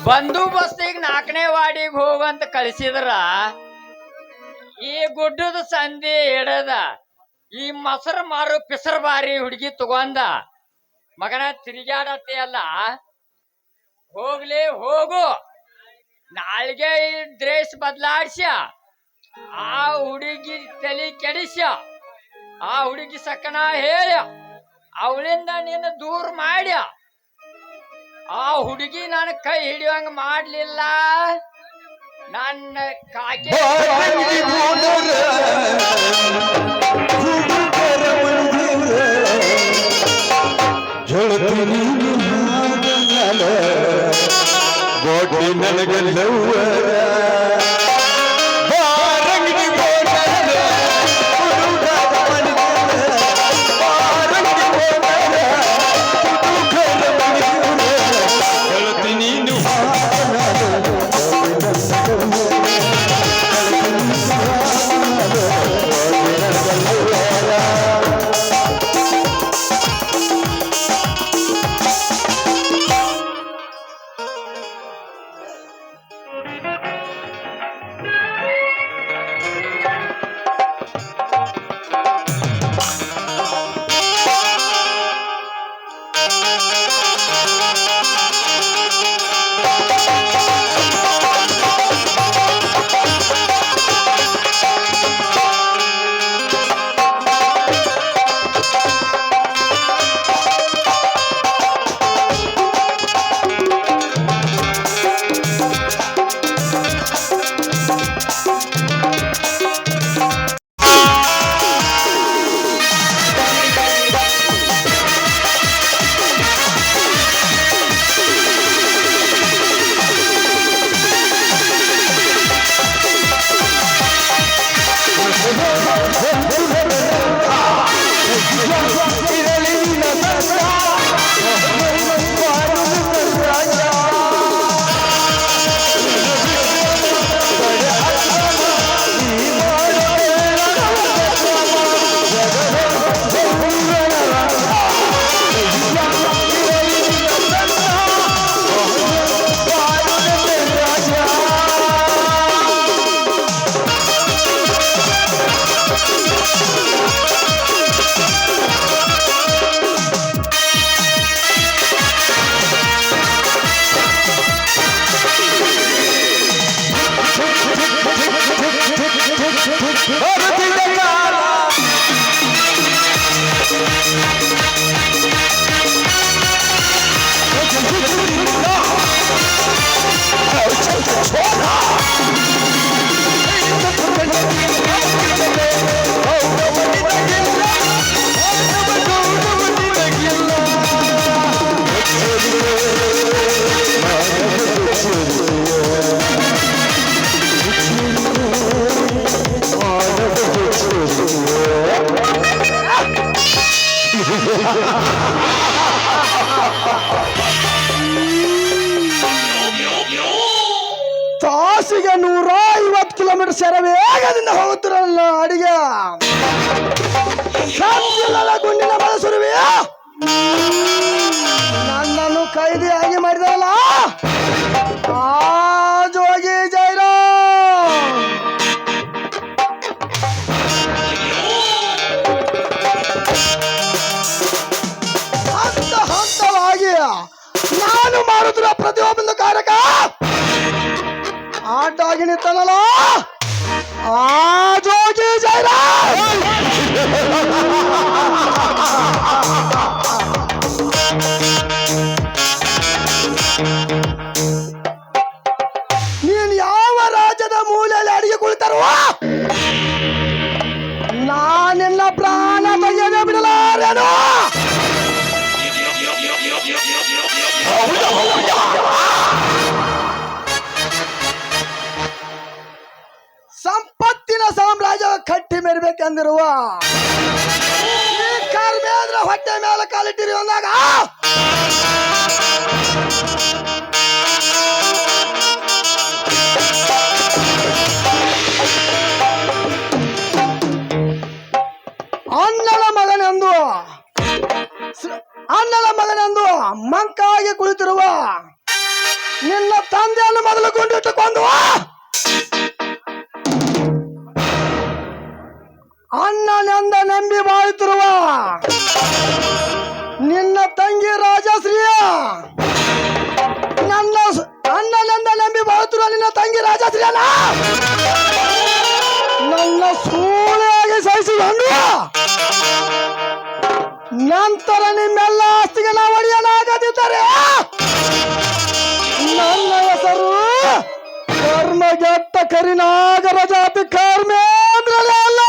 ಬಂದೋಬಸ್ತಿಗೆ 4ನೇ ವಾರ್ಡಿಗೆ ಹೋಗಂತ ಕಳಿಸಿದ್ರ ಈ ಗುಡ್ಡದ ಸಂಧಿ ಹಿಡದ ಈ ಮೊಸರು ಮಾರು ಪಿಸರ್ ಬಾರಿ ಹುಡುಗಿ ತಗೊಂಡ ಮಗನ ತಿರುಗಾಡತ್ತೆ ಅಲ್ಲ ಹೋಗ್ಲಿ ಹೋಗು ನಾಳೆಗೆ ಈ ಡ್ರೆಸ್ ಬದಲಾಡ್ಸ್ಯ ಆ ಹುಡುಗಿ ತಲೆ ಕೆಡಿಸ್ಯ ಆ ಹುಡುಗಿ ಸಕ್ಕನ ಹೇಳ್ಯ ಅವಳಿಂದ ನಿನ್ನ ದೂರ ಮಾಡ್ಯ ಆ ಹುಡುಗಿ ನಾನು ಕೈ ಹಿಡಿಯೋಂಗ ಮಾಡ್ಲಿಲ್ಲ ನನ್ನ ಕಾಗೆ ತಾಸಿಗೆ 150 ಕಿಲೋಮೀಟರ್ ಶರ ವೇಗದಿಂದ ಹೋಗುತ್ತಿರಲ್ಲ ಅಡಿಗೆ ಗುಂಡಿನ ಬಳಸುರುವೆ ನನ್ನನ್ನು ಕೈದಿಯಾಗಿ ಮಾಡಿದಲ್ಲ ಆ ಜೋಗಿ ಜೈರಾ ಹಂತ ಹಂತವಾಗಿ ನಾನು ಮಾಡುತ್ತಿರುವ ಪ್ರತಿಯೊಂದು ಕಾರ್ಯಕ ಆಟಾಗಿ ನಿಂತನಲ್ಲ ಆ ಜೋಗಿ ಜೈರಾ ನೀನ್ ಯಾವ ರಾಜ್ಯದ ಮೂಲೆಯಲ್ಲಿ ಅಡಿಗೆ ಕುಳಿತರುವ ನಾನೆಲ್ಲ ಪ್ರಾಣ ತೆಗೆಯದೆ ಬಿಡಲಾರೇನು ಸಂಪತ್ತಿನ ಸಾಮ್ರಾಜ್ಯ ಕಟ್ಟಿ ಮೆರಬೇಕೆಂದಿರುವ ಈ ಕರ್ಮೇಂದ್ರ ಹೊಟ್ಟೆ ಮೇಲೆ ಕಾಲಿಟ್ಟಿರಿ ಅಂದಾಗ ಅಣ್ಣನ ಮಗನೆಂದು ಮಂಕಾಗಿ ಕುಳಿತಿರುವ ನಿನ್ನ ತಂದೆಯನ್ನು ಮೊದಲು ಗುಂಡಿಟ್ಟುಕೊಂಡು ಅಣ್ಣನೆಂದ ನಂಬಿ ಬಾಳುತ್ತಿರುವ ನಿನ್ನ ತಂಗಿ ರಾಜಶ್ರೀಯ ನನ್ನ ಅಣ್ಣನೆಂದ ನಂಬಿ ಬಾಳುತ್ತಿರುವ ನಿನ್ನ ತಂಗಿ ರಾಜಶ್ರೀಯನ ನನ್ನ ಸೂಳೆಯಾಗಿ ಸಹಿಸಿಕೊಂಡು ನಂತರ ನಿಮ್ಮೆಲ್ಲ ಆಸ್ತಿಗೆ ನಾವು ಒಡೆಯನಾಗದಿದ್ದರೆ ನನ್ನ ಹೆಸರು ಕರ್ಮಗೆಟ್ಟ ಕರಿನಾಗರ ಜಾತಿ ಕರ್ಮೇಂದ್ರನೇ ಅಲ್ಲ.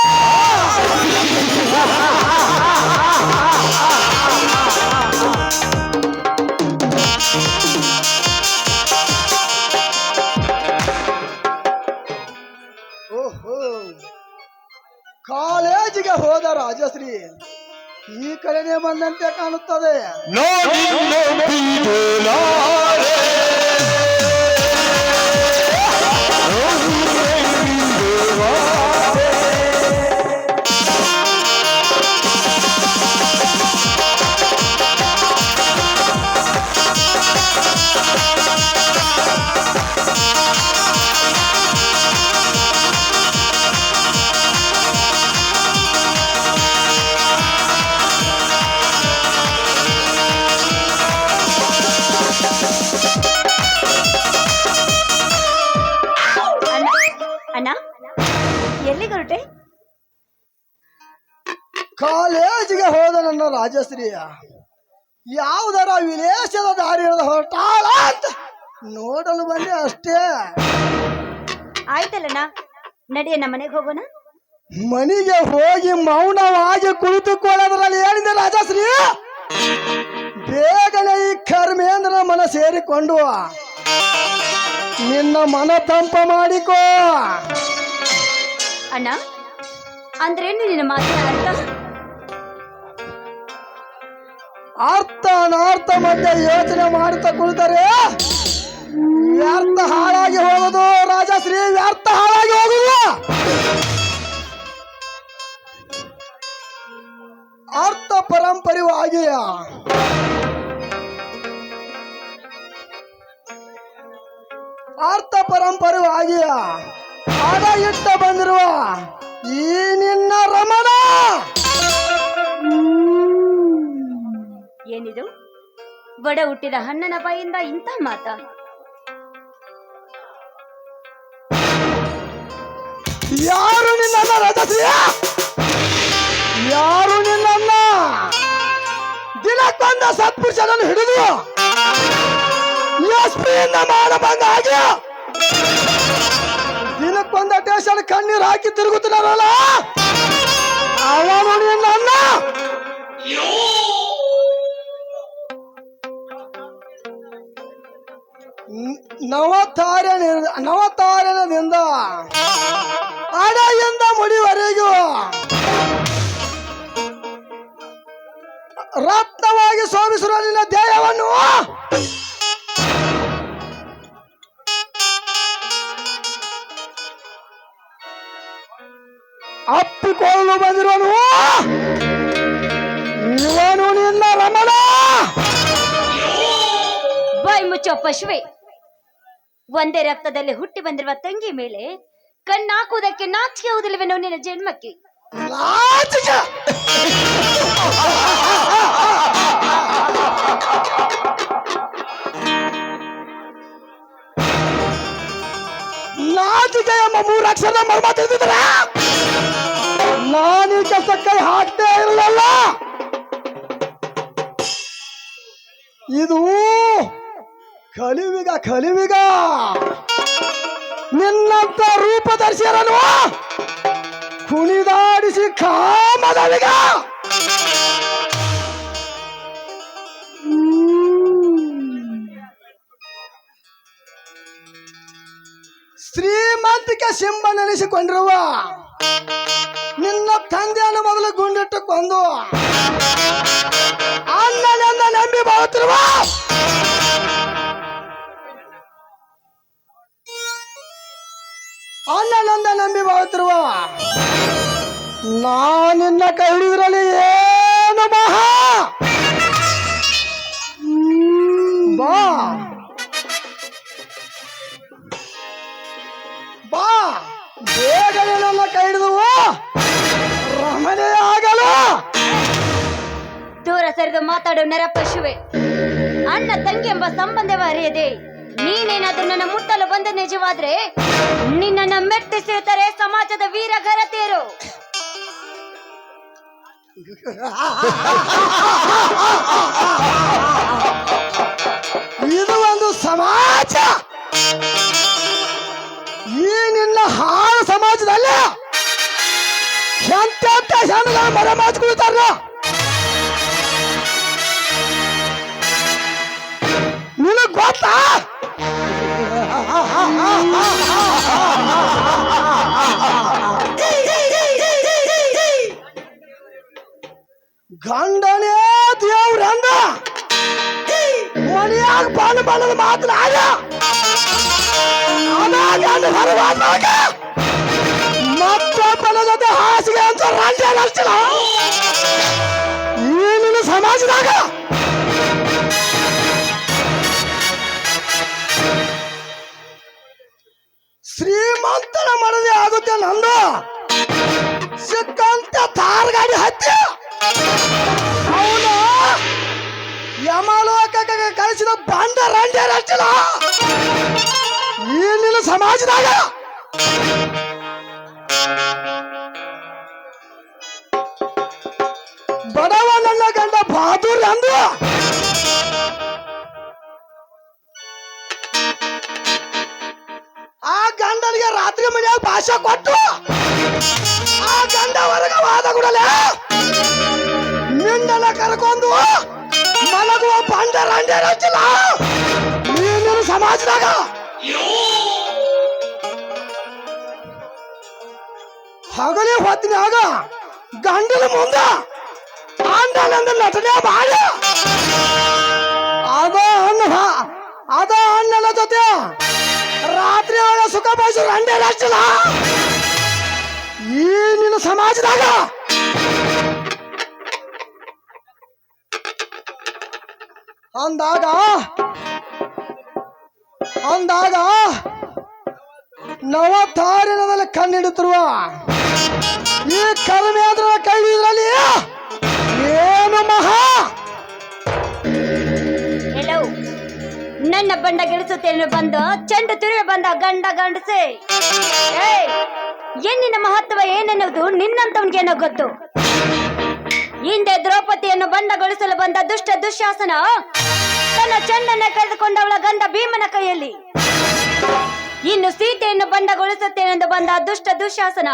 ಓಹೋ, ಕಾಲೇಜಿಗೆ ಹೋದ ರಾಜಶ್ರೀ ಈ ಕಡೆನೇ ಬಂದಂತೆ ಕಾಣುತ್ತದೆ. ಅಣ್ಣ ಎಲ್ಲಿಗೆ ಹೊರಟೆ? ಕಾಲೇಜಿಗೆ ಹೋದ ನನ್ನ ರಾಜಶ್ರೀಯ ಯಾವುದರ ವಿಲೇಸದ ದಾರಿ ಹೊರಟಾಳ ಅಂತ ನೋಡಲು ಬಂದೆ ಅಷ್ಟೇ. ಆಯ್ತಲ್ಲಣ್ಣ, ನಡಿಯಣ್ಣ ಮನೆಗೆ ಹೋಗೋಣ. ಮನೆಗೆ ಹೋಗಿ ಮೌನವಾಗಿ ಕುಳಿತುಕೊಳ್ಳೋದ್ರಲ್ಲಿ ಏನಿದೆ ರಾಜಶ್ರೀ? ಬೇಗನೆ ಈ ಕರ್ಮೇಂದ್ರ ಮನ ಸೇರಿಕೊಂಡು ನಿನ್ನ ಮನ ತಂಪ ಮಾಡಿಕೋ. ಅಣ್ಣ ಅಂದ್ರೇನು ನಿನ್ನ ಮಾತಿನ ಅರ್ಥ? ಅರ್ಥ ಅನಾರ್ಥ ಮಧ್ಯೆ ಯೋಚನೆ ಮಾಡುತ್ತಾ ಕುಳಿತರೆ ವ್ಯರ್ಥ ಹಾಳಾಗಿ ಹೋಗುದು ರಾಜಶ್ರೀ, ವ್ಯರ್ಥ ಹಾಳಾಗಿ ಹೋಗುದು. ಅರ್ಥ ಪರಂಪರೆಯಾಗಿ ಹಣ ಇಟ್ಟ ಬಂದಿರುವ ಈ ನಿನ್ನ ರಮಣ ಏನಿದು? ಬಡ ಹುಟ್ಟಿದ ಹಣ್ಣನ ಬಾಯಿಂದ ಇಂಥ ಮಾತ? ಯಾರು ನಿನ್ನ ರಾಜಶ್ರೀ? ಯಾರು ನಿನ್ನ ದಿನಕ್ಕೊಂದ ಸತ್ಪುರುಷನನ್ನು ಹಿಡಿದು ಎಸ್ಪಿಯಿಂದ ಮಾಡಬಂದ ಹಾಗೆ ದಿನಕ್ಕೊಂದ ಟೇಷನ್ ಕಣ್ಣೀರು ಹಾಕಿ ತಿರುಗುತ್ತಿದ್ದಾರಲ್ಲ ಅವನು ನಿನ್ನ ನವತಾರಣದಿಂದ ಅಡೆಯಿಂದ ಮುಡಿವರೆಗೂ ರತ್ನವಾಗಿ ಶೋಭಿಸಿರುವ ನಿನ್ನ ದೇಹವನ್ನು ಅಪ್ಪಿಕೊಳ್ಳಲು ಬಂದಿರೋನು ಇವನು ನಿನ್ನ ರಮಣ. ಬಾಯ್ ಮುಚ್ಚೋ ಪಶುವೆ! ಒಂದೇ ರಕ್ತದಲ್ಲಿ ಹುಟ್ಟಿ ಬಂದಿರುವ ತಂಗಿ ಮೇಲೆ ಕಣ್ಣಾಕುವುದಕ್ಕೆ ನಾಚಿಕೆಯುವುದಿಲ್ಲವೇನೋ ನಿನ್ನ ಜನ್ಮಕ್ಕೆ? ನಾಚಿಕೆ ನಾಚಿಕೆ ಎಂಬ ಮೂರಕ್ಷರದ ಮರ್ಮ ತಿಳಿದಿದ್ರ ನಾನು ಈ ಕೆಲಸ ಕೈ ಹಾಕ್ತೇ ಇರಲಿಲ್ಲ. ಇದು ಕಲಿವಿಗ ನಿನ್ನಂತ ರೂಪದರ್ಶಿಯರನ್ನು ಕುಣಿದಾಡಿಸಿ ಕಾಮದವಿಗ. ಶ್ರೀಮಂತಿಕೆ ಸಿಂಬ ನೆನೆಸಿಕೊಂಡಿರುವ ನಿನ್ನ ತಂದೆಯನ್ನು ಮೊದಲು ಗುಂಡಿಟ್ಟು ಕೊಂದು ಅಣ್ಣನೆಂದ ನಂಬಿ ಬಾಳುತ್ತಿರುವ ನಾನಿನ್ನ ಕೈ ಹಿಡಿದ್ರಲ್ಲಿ ಏನು ಮಹಾ ಬಾ ಸರಿದು ಮಾತಾಡು ನರ ಪಶುವೆ. ಅಣ್ಣ ತಂಗಿ ಎಂಬ ಸಂಬಂಧವ ಅರಿಯದೆ ನೀನೇನಾದ್ರೂ ನನ್ನ ಮುಟ್ಟಲು ಬಂದ ನಿಜವಾದ್ರೆ ನಿನ್ನನ್ನು ಮೆಟ್ಟಿಸಿರುತ್ತಾರೆ ಸಮಾಜದ ವೀರ ಘನತೆಯರು. ಇದು ಒಂದು ಸಮಾಜ. ಈ ನಿನ್ನ ಹಾಳು ಸಮಾಜದಲ್ಲಿ ಎಂತ ಹೆಣ್ಣುಗಳ ಮರ ಮಾಚ್ಕೊಳ್ತಾರ. ನಿನಗ್ ಗೊತ್ತಾ ಗಂಡನೇ ದೇವ್ರಂದ ಮನೆಯಾಗ ಬಣ್ಣದ ಮಾತನಾಡ ಹೊರವಾದಾಗ ಮತ್ತೊಬ್ಬನ ಜೊತೆ ಹಾಸಿಗೆ ಅಂತ ರಂಜೆ ನಡ್ತಿಲ್ಲ. ಈ ನಿನ್ನ ಸಮಾಜದಾಗ ಶ್ರೀಮಂತನ ಮನವಿ ಆಗುತ್ತೆ ನಂದು. ಸಿಕ್ಕಂತ ತಾರ್ ಗಾಡಿ ಹತ್ತಿ ಅವನು ಯಮಲೋಕಕ್ಕೆ ಕಳಿಸಿದ ಬಂಡ ರಂಜೆ ನಡ್ತಿಲ್ಲ. ಈ ನಿನ್ನ ಸಮಾಜದಾಗ ಬಡವ ನನ್ನ ಗಂಡ ಬಹದ್ದೂರ್ ಅಂದು ಆ ಗಂಡನಿಗೆ ರಾತ್ರಿ ಮನೆಯಾಗ ಭಾಷೆ ಕೊಟ್ಟು ಆ ಗಂಡ ಹೊರಗವಾದ ಕೂಡಲೇ ಮಿಂಡನ ಕರ್ಕೊಂಡು ಮಲಗುವ ಬಂಡ ರಂಜೆ ನಡ್ತಿಲ್ಲ. ಈ ನಿನ್ನ ಸಮಾಜದಾಗ ಹಗಲಿ ಹೊತ್ತಿನಾಗ ಗಂಡನ ಮುಂದ ಅಂಡನಂದ ನಟನೆ ಮಾಡಿ ಅದ ಅಣ್ಣನ ಜೊತೆ ರಾತ್ರಿ ಒಳ ಸುಖ ಬಯಸು ರಂಡೆ ನಡ್ತಿಲ್ಲ. ಈ ನಿನ್ನ ಸಮಾಜದಾಗ ಅಂದಾಗ ನವತಾರಿನದಲ್ಲಿ ಕಣ್ಣಿಡುತ್ತಿರುವ ಈ ಕರ್ಮೇಂದ್ರ ಕೈ ಇದರಲ್ಲಿ ಏನು ಮಹಾ ಹೆಲೋ, ನನ್ನ ಬಂಡ ಗೆಳಿಸುತ್ತೇನೆ ಬಂದು ಚೆಂಡು ತಿರುವೆ ಬಂದ ಗಂಡ ಗಂಡಸೆ. ಹೆಣ್ಣಿನ ಮಹತ್ವ ಏನೆನ್ನುವುದು ನಿನ್ನಂತವನಿಗೇನೋ ಗೊತ್ತು. ಹಿಂದೆ ದ್ರೌಪದಿಯನ್ನು ಬಂಡಗೊಳಿಸಲು ಬಂದ ದುಷ್ಟ ದುಶ್ಯಾಸನ ತನ್ನ ಚೆಂಡನ್ನ ಕಳೆದುಕೊಂಡವಳ ಗಂಡ ಭೀಮನ ಕೈಯಲ್ಲಿ. ಇನ್ನು ಸೀತೆಯನ್ನು ಬಂಡಗೊಳಿಸುತ್ತೇನೆಂದು ಬಂದ ದುಷ್ಟ ದುಶ್ಯಾಸನ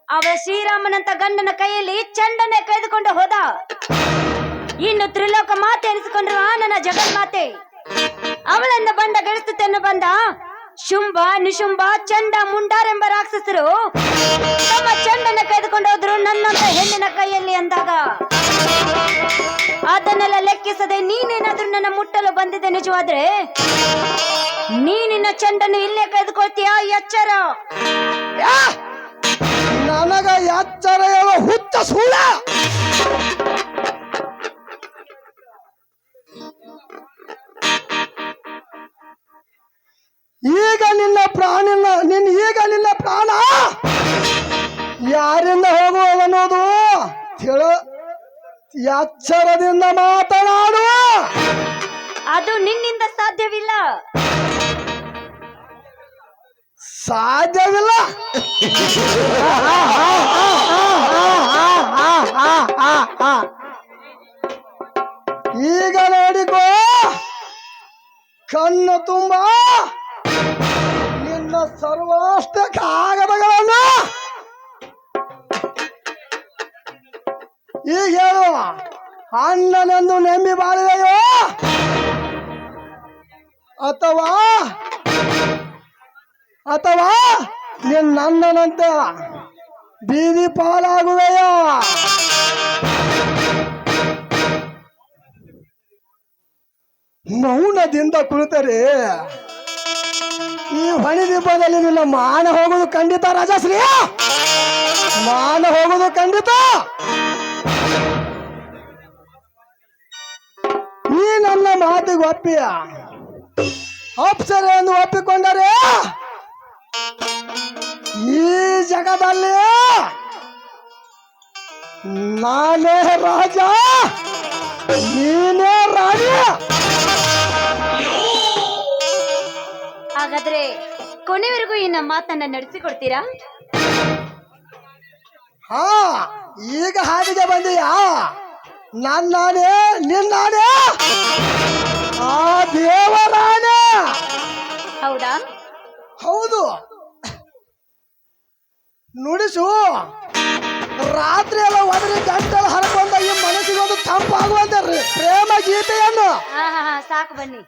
ಅವಳ ಶ್ರೀರಾಮನಂತ ಗಂಡನ ಕೈಯಲ್ಲಿ ಚೆಂಡನ್ನೇ ಕಳೆದುಕೊಂಡು ಹೋದ. ಇನ್ನು ತ್ರಿಲೋಕ ಮಾತೆ ಎನಿಸಿಕೊಂಡಿರುವ ನನ್ನ ಜಗನ್ಮಾತೆ ಅವಳನ್ನು ಬಂಡಗೊಳಿಸುತ್ತೇನೆ ಬಂದ ಶುಂಭ ನಿಶುಂಭ ಚಂಡ ಮುಂಡಾರೆಂಬ ರಾಕ್ಷಸರು ತಮ್ಮ ಚೆಂಡನ್ನ ಕಳೆದುಕೊಂಡು ಹೋದ್ರು ನನ್ನಂತ ಹೆಣ್ಣಿನ ಕೈಯಲ್ಲಿ ಅಂದಾಗ ಅದನ್ನೆಲ್ಲ ಲೆಕ್ಕಿಸದೆ ನೀನೇನಾದ್ರೂ ನನ್ನ ಮುಟ್ಟಲು ಬಂದಿದೆ ನಿಜವಾದ್ರೆ ನೀನಿನ್ನ ಚೆಂಡನ್ನು ಇಲ್ಲೇ ಕಳೆದುಕೊಳ್ತೀಯಾ? ಎಚ್ಚರ. ನನಗ ಎಚ್ಚರ ಹೇಳೋ ಹುಚ್ಚ ಸುಳ್ಳ. ಈಗ ನಿನ್ನ ಪ್ರಾಣ ಯಾರಿಂದ ಹೋಗುವುದನ್ನೋದು ಎಚ್ಚರದಿಂದ ಮಾತನಾಡುವ. ಅದು ನಿನ್ನಿಂದ ಸಾಧ್ಯವಿಲ್ಲ. ಈಗ ನೋಡಿಕೋ ಕಣ್ಣು ತುಂಬ ನಿನ್ನ ಸರ್ವಾಷ್ಟ ಕಾಗದಗಳನ್ನು ಈಗ ಹೇಳು, ಅಣ್ಣನೆಂದು ನಂಬಿ ಬಾಳಿದೆಯೋ ಅಥವಾ ನಿನ್ನಣ್ಣನಂತೆ ಬೀದಿ ಪಾಲಾಗುವೆಯೋ? ಮೌನದಿಂದ ಕುಳಿತರೆ ಈ ಹೊಣಿದೀಪದಲ್ಲಿ ನಿನ್ನ ಮಾನ ಹೋಗುವುದು ಖಂಡಿತ ರಾಜಶ್ರೀ, ಮಾನ ಹೋಗುವುದು ಖಂಡಿತ. ಈ ನನ್ನ ಮಾತಿಗೆ ಒಪ್ಪಿಯ ಅಪ್ಸರೆ ಎಂದು ಒಪ್ಪಿಕೊಂಡರೆ ಈ ಜಗದಲ್ಲಿ ನಾನೇ ರಾಜ ನೀನೇ ರಾಣಿ. ಹಾಗಾದ್ರೆ ಕೊನೆವರೆಗೂ ಈ ನಮ್ಮ ಮಾತನ್ನ ನಡೆಸಿಕೊಡ್ತೀರಾ? ಹಾ ಈಗ ಹಾದಿಗೆ ಬಂದೀಯಾ? ನಾನೇ ನಿನ್ನಾನೇ ಆ ದೇವರಾಣೆ. ಹೌದಾ? ಹೌದು. ನುಡಿಸು. ರಾತ್ರಿ ಎಲ್ಲ ಒದರಿ ಗಂಟಲು ಹರಕೊಂಡ ಈ ಮನಸ್ಸಿಗೊಂದು ತಂಪಾಗುವಂತ ಪ್ರೇಮ ಗೀತೆಯನ್ನು. ಹಾ ಹಾ ಹಾ, ಸಾಕು ಬನ್ನಿ.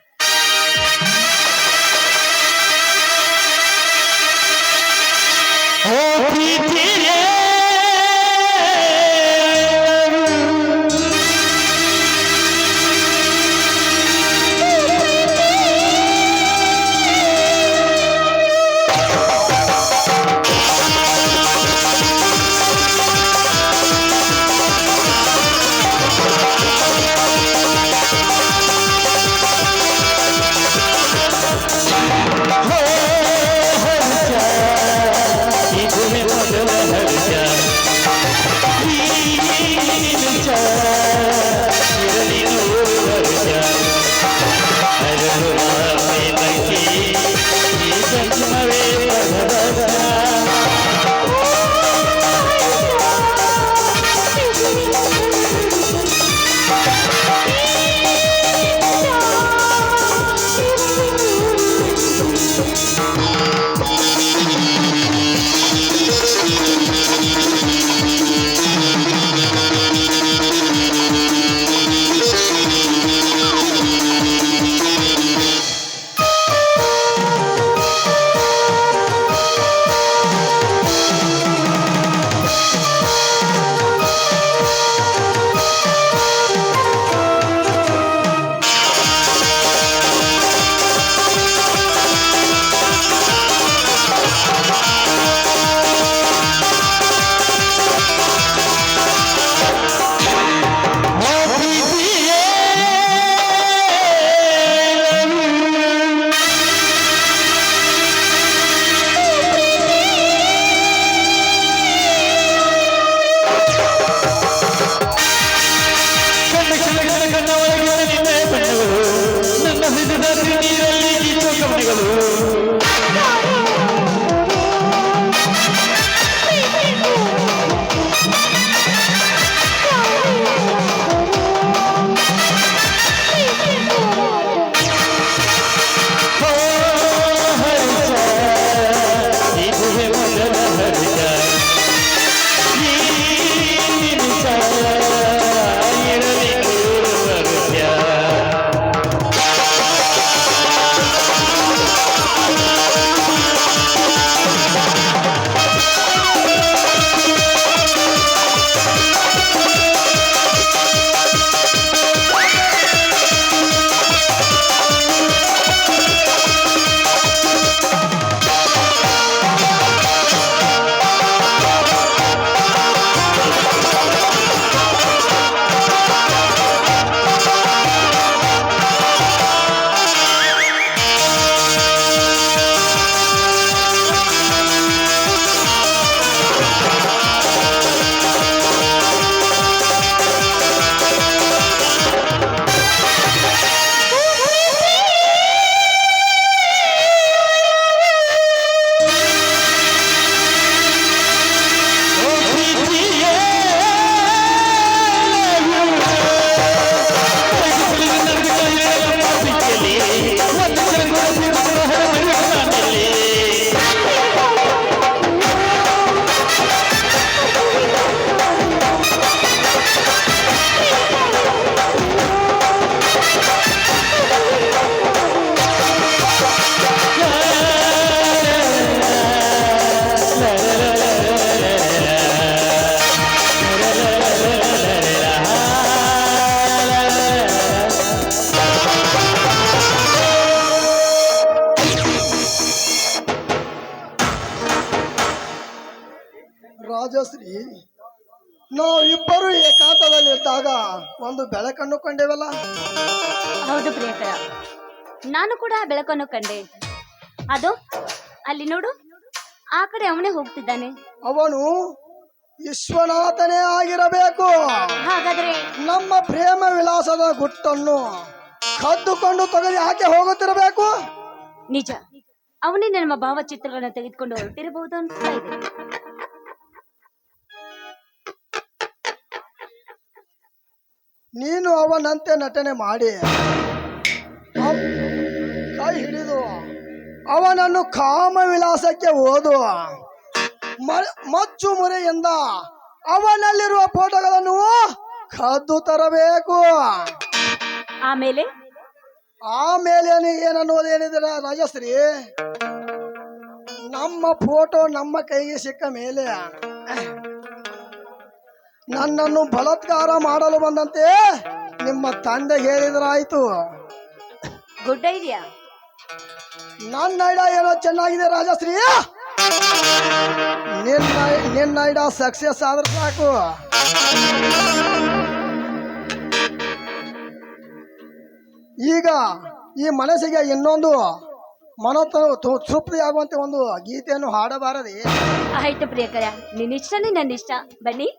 ರಾಜಶ್ರೀ, ನಾವಿಬ್ಬರು ಏಕಾಂತದಲ್ಲಿದ್ದಾಗ ಒಂದು ಬೆಳಕನ್ನು ಕಂಡೆವಲ್ಲ. ಹೌದು ಪ್ರಿಯಕರ, ನಾನು ಕೂಡ ಆ ಬೆಳಕನ್ನು ಕಂಡೆ. ಅದು ಅಲ್ಲಿ ನೋಡು, ಆ ಕಡೆ ಅವನೇ ಹೋಗ್ತಿದ್ದಾನೆ. ಅವನು ವಿಶ್ವನಾಥನೇ ಆಗಿರಬೇಕು. ಹಾಗಾದ್ರೆ ನಮ್ಮ ಪ್ರೇಮ ವಿಲಾಸದ ಗುಟ್ಟನ್ನು ಕದ್ದುಕೊಂಡು ತೊಗದಿ ಯಾಕೆ ಹೋಗುತ್ತಿರಬೇಕು? ನಿಜ, ಅವನೇ ನಮ್ಮ ಭಾವಚಿತ್ರಗಳನ್ನ ತೆಗೆದುಕೊಂಡು ಹೊರಟಿರಬಹುದು ಅನ್ಸ್ತಾ ಇದೆ. ನೀನು ಅವನಂತೆ ನಟನೆ ಮಾಡಿ ಕೈ ಹಿಡಿದು ಅವನನ್ನು ಕಾಮ ವಿಲಾಸಕ್ಕೆ ಓದು ಮಚ್ಚು ಮುರೆಯಿಂದ ಅವನಲ್ಲಿರುವ ಫೋಟೋಗಳನ್ನು ಕದ್ದು ತರಬೇಕು. ಆಮೇಲೆ ಏನನ್ನೋದೇನಿದ್ರ ರಾಜಶ್ರೀ, ನಮ್ಮ ಫೋಟೋ ನಮ್ಮ ಕೈಗೆ ಸಿಕ್ಕ ಮೇಲೆ ನನ್ನನ್ನು ಬಲಾತ್ಕಾರ ಮಾಡಲು ಬಂದಂತೆ ನಿಮ್ಮ ತಂದೆಗೆ ಹೇಳಿದ್ರಾಯ್ತು. Good idea. ನನ್ನ ಐಡಿಯಾ ಏನೋ ಚೆನ್ನಾಗಿದೆ ರಾಜಶ್ರೀ. ನಿನ್ನ ಐಡಿಯಾ ಸಕ್ಸಸ್ ಆದ್ರೆ ಸಾಕು. ಈಗ ಈ ಮನಸ್ಸಿಗೆ ಇನ್ನೊಂದು ತೃಪ್ತಿ ಆಗುವಂತೆ ಒಂದು ಗೀತೆಯನ್ನು ಹಾಡಬಾರದೆ? ಆಯ್ತು ಪ್ರಿಯಕರ, ನಿನ್ನಿಷ್ಟನೇ ನನ್ನ ಇಷ್ಟ. ಬನ್ನಿ.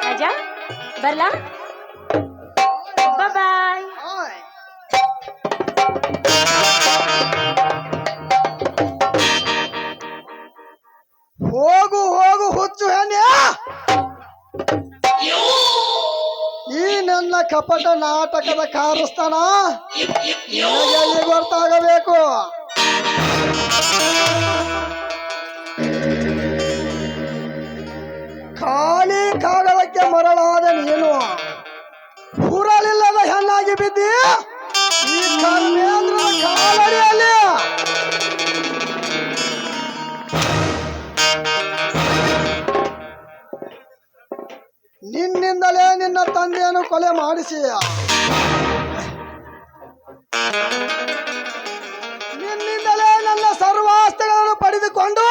ರಾಜಾ ಬರ್ಲಾ? ಬಾಯ್. ಹೋಗು ಹೋಗು ಹುಚ್ಚು ಹೆಣ್ಣೆ, ಈ ನನ್ನ ಕಪಟ ನಾಟಕದ ಕಾರಸ್ಥಾನ ನಿನಗೆ ಗೊತ್ತಾಗಬೇಕು. ಖಾಲಿ ಕಾಗಳಕ್ಕೆ ಮರಳಾದ ನೀನು ಹುರಲಿಲ್ಲದ ಹೆಣ್ಣಾಗಿ ಬಿದ್ದಿ ಈ ಕರ್ಮೇಂದ್ರನ ಕಾಲಡಿಯಲ್ಲಿ. ನಿನ್ನಿಂದಲೇ ನಿನ್ನ ತಂದೆಯನ್ನು ಕೊಲೆ ಮಾಡಿಸಿ ನಿನ್ನಿಂದಲೇ ನನ್ನ ಸರ್ವಾಸ್ತಿಗಳನ್ನು ಪಡೆದುಕೊಂಡು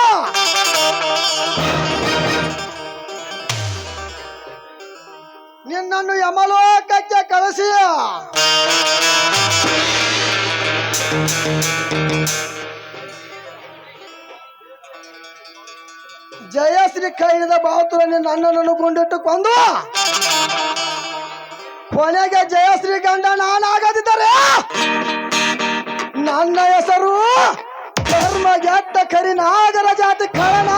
ನಿನ್ನನ್ನು ಯಮಲೋಕಕ್ಕೆ ಕಳಿಸಿ ಜೈ ಜಯಶ್ರೀ ಕೈಯಿಂದ ಬಾವುತುರನ್ನು ನನ್ನನ್ನು ಗುಂಡಿಟ್ಟು ಕೊಂದು ಕೊನೆಗೆ ಜಯಶ್ರೀ ಗಂಡ ನಾನಾಗದಿದ್ದರೆ ನನ್ನ ಹೆಸರು ಧರ್ಮಗೆಟ್ಟ ಕರಿ ನಾಗರ ಜಾತಿ ಕಳನ